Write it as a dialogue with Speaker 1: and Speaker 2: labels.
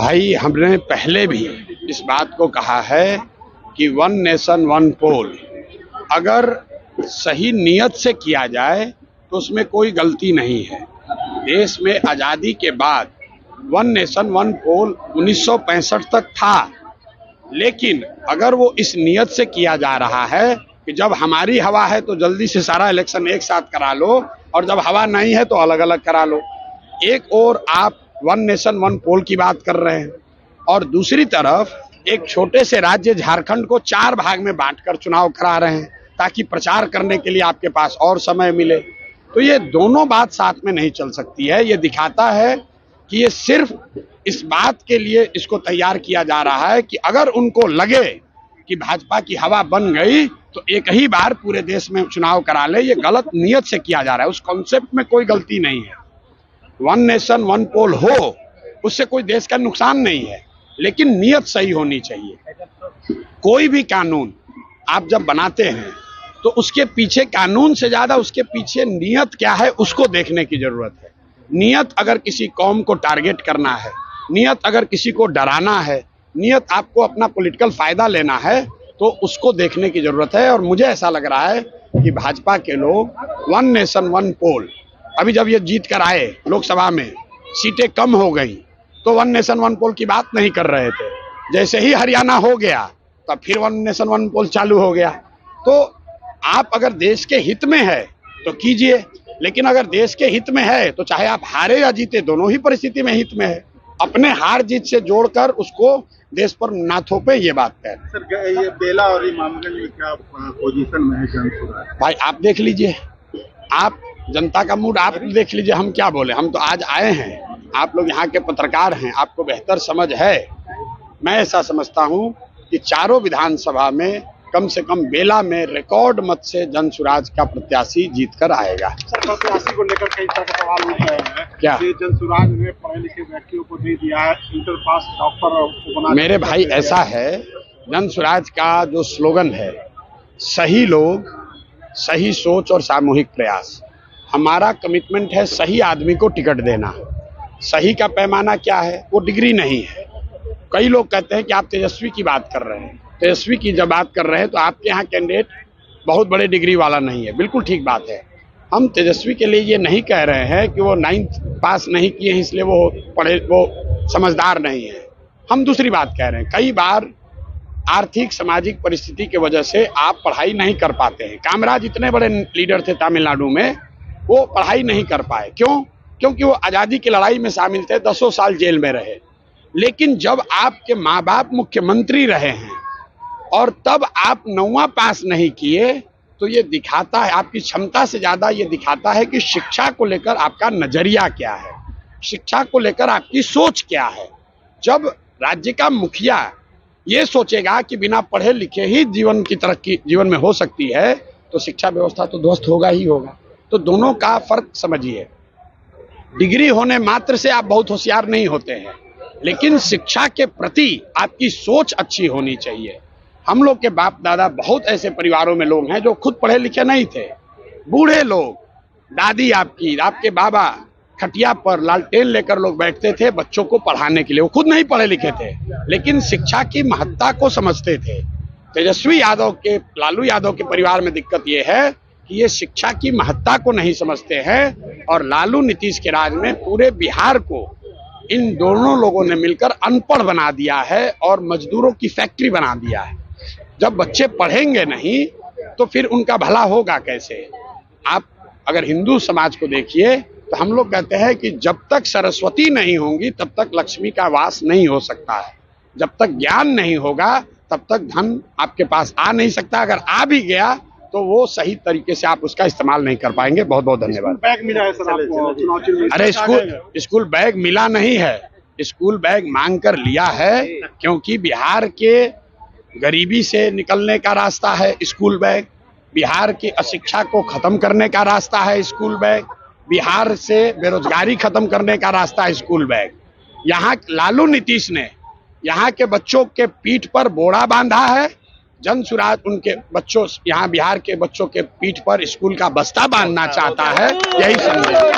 Speaker 1: भाई, हमने पहले भी इस बात को कहा है कि वन नेशन वन पोल अगर सही नियत से किया जाए तो उसमें कोई गलती नहीं है। देश में आज़ादी के बाद वन नेशन वन पोल 1965 तक था, लेकिन अगर वो इस नियत से किया जा रहा है कि जब हमारी हवा है तो जल्दी से सारा इलेक्शन एक साथ करा लो और जब हवा नहीं है तो अलग अलग करा लो। एक और आप वन नेशन वन पोल की बात कर रहे हैं और दूसरी तरफ एक छोटे से राज्य झारखंड को 4 भाग में बांटकर चुनाव करा रहे हैं ताकि प्रचार करने के लिए आपके पास और समय मिले। तो ये दोनों बात साथ में नहीं चल सकती है। ये दिखाता है कि ये सिर्फ इस बात के लिए इसको तैयार किया जा रहा है कि अगर उनको लगे कि भाजपा की हवा बन गई तो एक ही बार पूरे देश में चुनाव करा ले। ये गलत नियत से किया जा रहा है। उस कॉन्सेप्ट में कोई गलती नहीं है। वन नेशन वन पोल हो, उससे कोई देश का नुकसान नहीं है, लेकिन नियत सही होनी चाहिए। कोई भी कानून आप जब बनाते हैं तो उसके पीछे, कानून से ज्यादा उसके पीछे नियत क्या है उसको देखने की जरूरत है। नियत अगर किसी कौम को टारगेट करना है, नियत अगर किसी को डराना है, नियत आपको अपना पॉलिटिकल फायदा लेना है तो उसको देखने की जरूरत है। और मुझे ऐसा लग रहा है कि भाजपा के लोग वन नेशन वन पोल, अभी जब ये जीत कर आए लोकसभा में सीटें कम हो गई तो वन नेशन वन पोल की बात नहीं कर रहे थे। जैसे ही हरियाणा हो गया तब फिर वन नेशन वन पोल चालू हो गया। तो आप अगर देश के हित में है तो कीजिए, लेकिन अगर देश के हित में है तो चाहे आप हारे या जीते, दोनों ही परिस्थिति में हित में है। अपने हार जीत से जोड़कर उसको देश पर ना थोपे, ये बात है।
Speaker 2: सर, ये बेला और इमामगंज में क्या पोजीशन में है जन?
Speaker 1: भाई आप देख लीजिए, आप जनता का मूड आप देख लीजिए। हम क्या बोले, हम तो आज आए हैं, आप लोग यहाँ के पत्रकार हैं, आपको बेहतर समझ है। मैं ऐसा समझता हूँ कि चारों विधानसभा में कम से कम बेला में रिकॉर्ड मत से जनसुराज का प्रत्याशी जीत कर आएगा।
Speaker 2: सर, प्रत्याशी को लेकर कई तरह के सवाल उठ रहे हैं।
Speaker 1: क्या
Speaker 2: जनसुराज ने पढ़े लिखे व्यक्तियों को दे दिया है, इंटर पास डॉक्टर?
Speaker 1: मेरे भाई ऐसा है, जनसुराज का जो स्लोगन है, सही लोग, सही सोच और सामूहिक प्रयास। हमारा कमिटमेंट है सही आदमी को टिकट देना। सही का पैमाना क्या है? वो डिग्री नहीं है। कई लोग कहते हैं कि आप तेजस्वी की बात कर रहे हैं। तेजस्वी की जब बात कर रहे हैं तो आपके यहाँ कैंडिडेट बहुत बड़े डिग्री वाला नहीं है, बिल्कुल ठीक बात है। हम तेजस्वी के लिए ये नहीं कह रहे हैं कि वो 9th पास नहीं किए हैं इसलिए वो समझदार नहीं है। हम दूसरी बात कह रहे हैं, कई बार आर्थिक सामाजिक परिस्थिति की वजह से आप पढ़ाई नहीं कर पाते हैं। कामराज इतने बड़े लीडर थे तमिलनाडु में, वो पढ़ाई नहीं कर पाए। क्यों? क्योंकि वो आज़ादी की लड़ाई में शामिल थे, 10 साल जेल में रहे। लेकिन जब आपके माँ बाप मुख्यमंत्री रहे हैं और तब आप 9वां पास नहीं किए तो ये दिखाता है, आपकी क्षमता से ज्यादा ये दिखाता है कि शिक्षा को लेकर आपका नजरिया क्या है, शिक्षा को लेकर आपकी सोच क्या है। जब राज्य का मुखिया ये सोचेगा कि बिना पढ़े लिखे ही जीवन की तरक्की जीवन में हो सकती है तो शिक्षा व्यवस्था तो ध्वस्त होगा ही होगा। तो दोनों का फर्क समझिए। डिग्री होने मात्र से आप बहुत होशियार नहीं होते हैं, लेकिन शिक्षा के प्रति आपकी सोच अच्छी होनी चाहिए। हम लोग के बाप दादा बहुत ऐसे परिवारों में लोग हैं जो खुद पढ़े लिखे नहीं थे। बूढ़े लोग, दादी आपकी, आपके बाबा खटिया पर लालटेन लेकर लोग बैठते थे बच्चों को पढ़ाने के लिए। वो खुद नहीं पढ़े लिखे थे, लेकिन शिक्षा की महत्ता को समझते थे। तेजस्वी यादव के, लालू यादव के परिवार में दिक्कत ये है कि ये शिक्षा की महत्ता को नहीं समझते हैं और लालू नीतीश के राज में पूरे बिहार को इन दोनों लोगों ने मिलकर अनपढ़ बना दिया है और मजदूरों की फैक्ट्री बना दिया है। जब बच्चे पढ़ेंगे नहीं तो फिर उनका भला होगा कैसे? आप अगर हिंदू समाज को देखिए तो हम लोग कहते हैं कि जब तक सरस्वती नहीं होंगी तब तक लक्ष्मी का वास नहीं हो सकता है। जब तक ज्ञान नहीं होगा तब तक धन आपके पास आ नहीं सकता। अगर आ भी गया तो वो सही तरीके से आप उसका इस्तेमाल नहीं कर पाएंगे। बहुत बहुत धन्यवाद।
Speaker 2: बैग मिला है सर आपको?
Speaker 1: अरे स्कूल बैग मिला नहीं है, स्कूल बैग मांग कर लिया है, क्योंकि बिहार के गरीबी से निकलने का रास्ता है स्कूल बैग, बिहार की अशिक्षा को खत्म करने का रास्ता है स्कूल बैग, बिहार से बेरोजगारी खत्म करने का रास्ता है स्कूल बैग। यहाँ लालू नीतीश ने यहाँ के बच्चों के पीठ पर बोरा बांधा है, जनसुराज उनके बच्चों, यहाँ बिहार के बच्चों के पीठ पर स्कूल का बस्ता बांधना चाहता है। यही समझे।